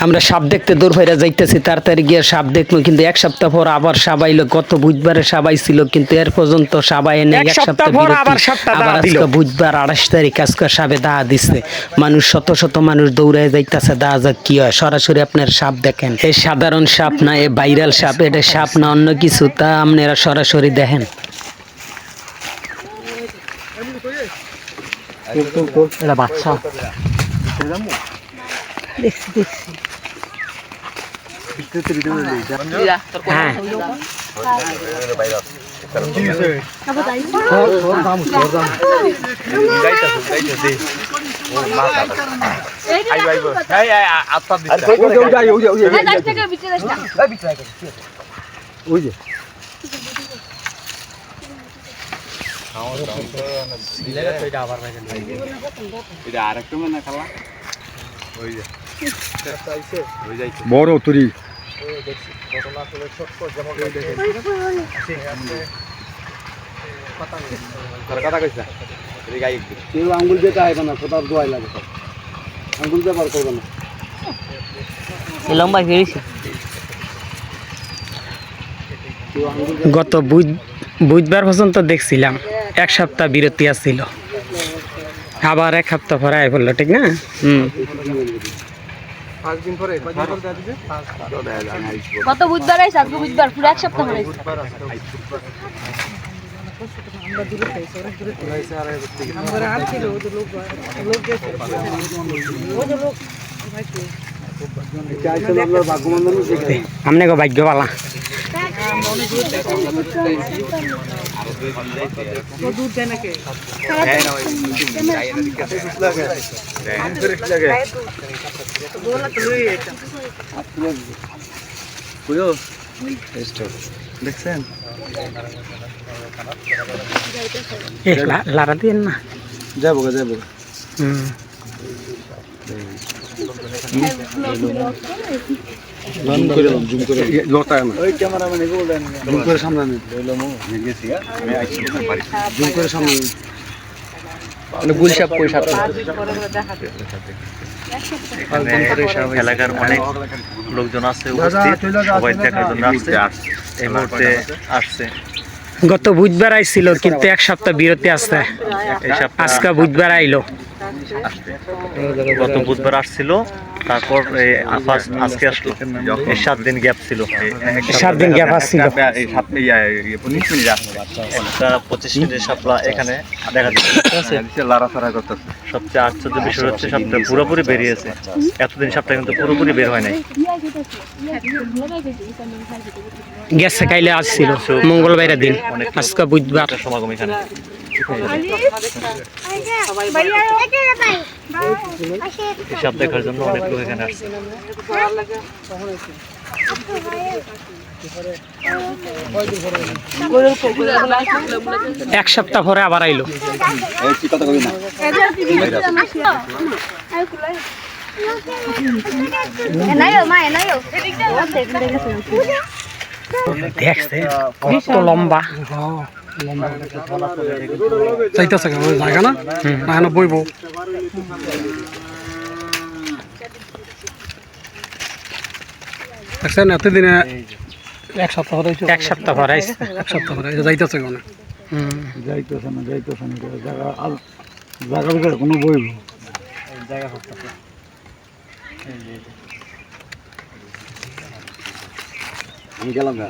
আমরা সাপ দেখতে দূর হইরা যাইতেছি, তাড়াতাড়ি গিয়ে সাপ দেখবো, কিন্তু এক সপ্তাহ পর আবার সাপ আইলো। গত বুধবারে সাপ আইছিল, কিন্তু এর পর্যন্ত সাপ আয় নেই। এক সপ্তাহ পর আবার আজকে বুধবার 28 তারিখ, আজকে সাপে দাহা দিচ্ছে। মানুষ শত শত মানুষ দৌড়ায় যাইতেছে, দাহা যাক কি হয়। সরাসরি আপনার সাপ দেখেন, এই সাধারণ সাপ না, এ ভাইরাল সাপ, এটা সাপ না অন্য কিছু, তা আপনারা সরাসরি দেখেন। এটা বাচ্চা দেখছি দেখছি। হ্যাঁ বড় তুরি আঙ্গুল যেতে হয় না, কোথাও দোয়াই লাগে, আঙ্গুল ব্যবহার করবে না। লম্বা গেছে। গত বুধবার পর্যন্ত দেখছিলাম, এক সপ্তাহ বিরতি আসছিল, আবার এক সপ্তাহ পরে আয় পড়লো, ঠিক না? গত বুধবার আইছে, আজকে বুধবার, পুরো এক সপ্তাহ পরে আমনে গো ভাগ্য পালা। দেখছেন লারা দিন না, যাবো যাবো। জুম করে সামনে জুম করে সামনে গুলশাপ পয়সা এলাকার অনেক লোকজন আছে, সবাই দেখার জন্য আসছে, এই মুহূর্তে আসছে। গত বুধবার আইছিল, কিন্তু এক সপ্তাহ বিরতি আসছে, আজকে বুধবার আইলো। গত বুধবার আসছিল, তারপর আজকে আসলো, 7 দিন গ্যাপ ছিল। 7 দিন গ্যাপ আসছিল। 25 মিনিটের সাপলা এখানে দেখা যাচ্ছে, লাড়াছাড়া করতেছে। সবচেয়ে আশ্চর্য বিষয় হচ্ছে, সাপটা পুরোপুরি বেরিয়েছে। এতদিন সাপটা কিন্তু পুরোপুরি বের হয় নাই। গেছে কাইলে আসছিল মঙ্গলবারের দিন, আজকে বুধবার। সমাগম এখানে সাপ দেখার জন্য অনেক লোক এখানে আসছে। এক সপ্তাহ পরে আবার আইলো। দেখছে কত লম্বা, চাইতেছে জায়গা না, এখানে বইব। দেখছেন এতদিনে এক সপ্তাহ পরে এক সপ্তাহ পরে যাইতেছে কোনে, যাইতেছে না জায়গা জায়গা কোনো বইব জায়গা করতেছে। আমি গেলাম না,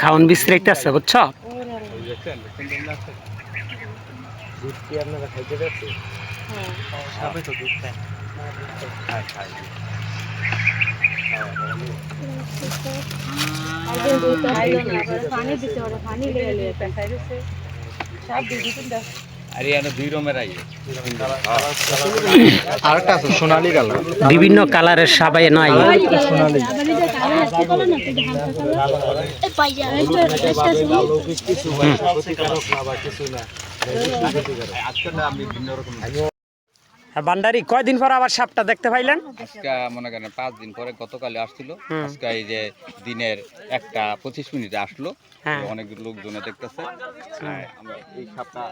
খাওন বিশ্রাইতেছে, বুঝছো? আরেকটা আছে সোনালী কালার। বিভিন্ন কালারের সাবাই নাই সোনালী বান্ডারি কয়দিন পর আবার সাপটা দেখতে পাইলেন? আজকে মনে করেন 5 দিন পরে গতকালে আসছিল। আজকে এই যে দিনের 1:25 আসলো, হ্যাঁ। অনেক লোকজনে দেখতেছে। আমরা এই সাপটা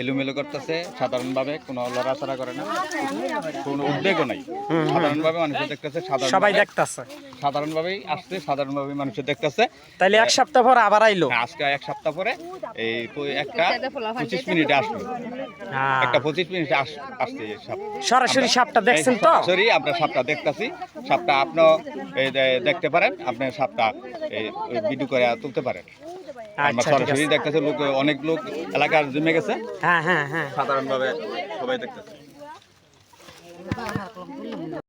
এলোমেলো করতেছে সাধারণভাবে, কোনো লড়াচড়া করে না, কোনো উদ্বেগও নাই। সাধারণভাবে মানুষ দেখতেছে, সবাই দেখতাছে, সাধারণভাবেই আসছে, সাধারণভাবে মানুষ দেখতেছে। তাইলে এক সপ্তাহ পর আবার আইলো। আজকে 1 সপ্তাহ পরে এই 1:25 আসলো, হ্যাঁ। 1:25 আসছে এই সাপ। সরাসরি সাপটা দেখছেন তো? সরাসরি আমরা সাপটা দেখতেছি। সাপটা আপনিও দেখতে পারেন, আপনি সাপটা ভিডিও করে তুলতে পারেন। আমরা আচ্ছা, ঠিক সরাসরি আছে। দেখতেছি, লোক অনেক লোক এলাকার জমে গেছে, হ্যাঁ হ্যাঁ হ্যাঁ। সাধারণভাবে সবাই দেখতেছে।